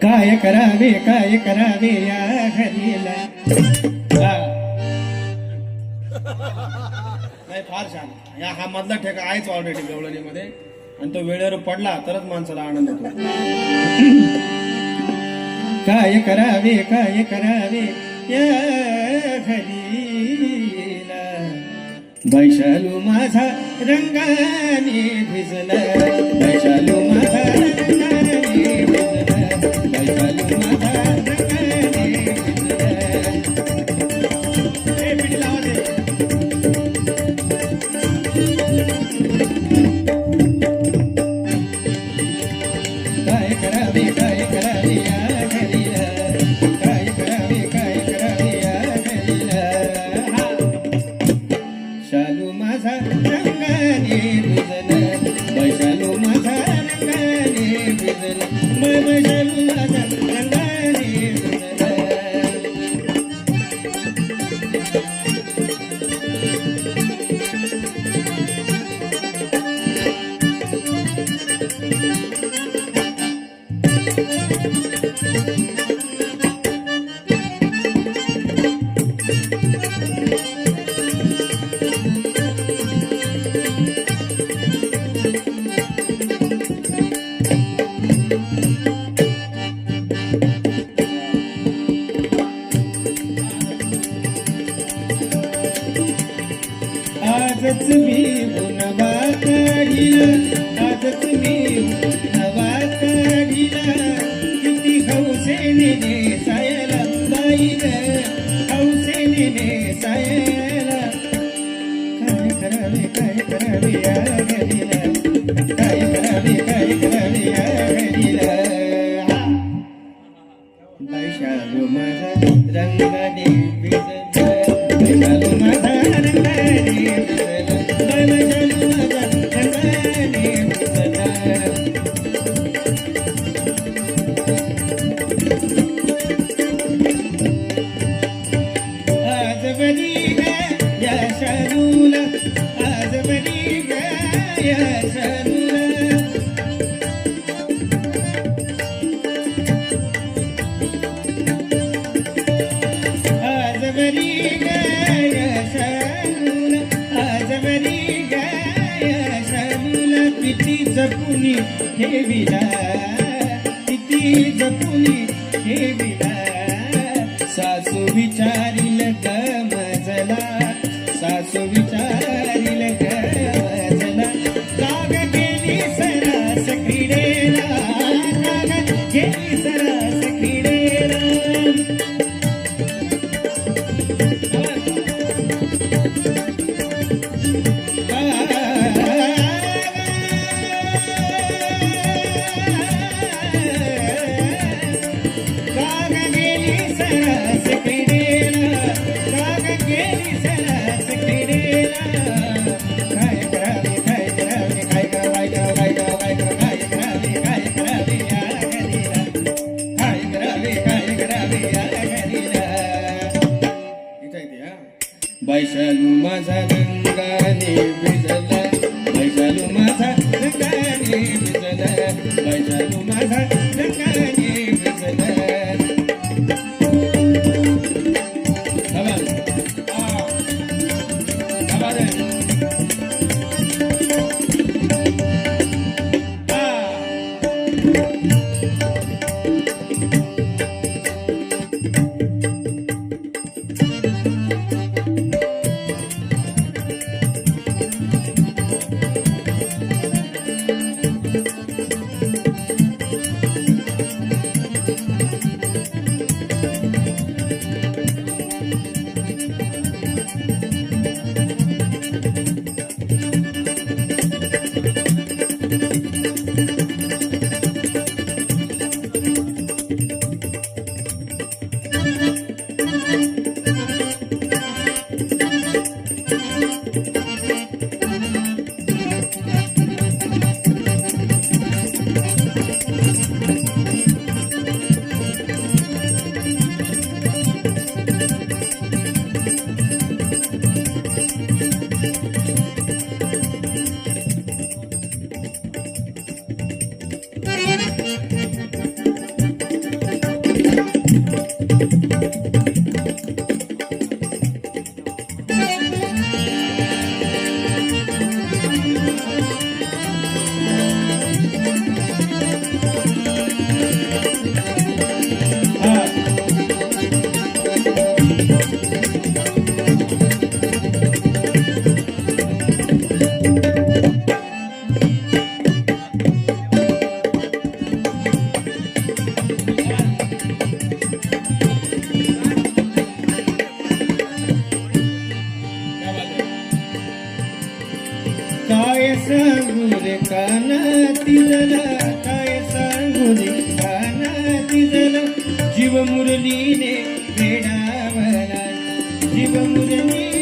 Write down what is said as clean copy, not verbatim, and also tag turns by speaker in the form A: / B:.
A: काय करावे या हरीला.
B: नाही फार छान. हा मधला ठेका आहेच ऑलरेडी गवळणीमध्ये आणि तो वेळेवर पडला तरच माणसाला आनंद येतो.
A: काय करावे या हरीला. वैशालू माझा रंगाने भिजला, वैशालू माझा रंगाने भिजला, वैशालू माझा रंगाने भिजला.
B: ए, पिढी लावा दे.
A: काय करावे या हरीला. काय करावे या हरीला. शालू माझा रंगाने भिजला, वैशालू माझा रंगाने भिजला, वैशालू माझा रंगाने भिजला. आजच मी उन्हवा काढीला, आजच मी उन्हवा काढीला. किती हौसेने नेसायला बाईला, हौसेने नेसायला. काय करावे या घरीला. काय करावे या घरीला. वैशालू माझा रंगाने भिजला, वैशालू माझा रंगाने भिजला, वैशालू माझा रंगाने भिजला. आज बनी या शालूला, आज बनी या शालूला. आज बनी या शालूला, आज बनी या शालूला. किती जपुनी ठेविला, किती जपुनी ठेविला. सासू विचारिल ग मजला, सासू विचारिल ग मजला. काग गेली सरास क्रीडेला, काग गेली सरास क्रीडेला. काग गेली सरास क्रीडेला, काग गेली सरास क्रीडेला. काय करावे काय करावे या घरीला. जीव मुरलीने वेडावला जीव मुरली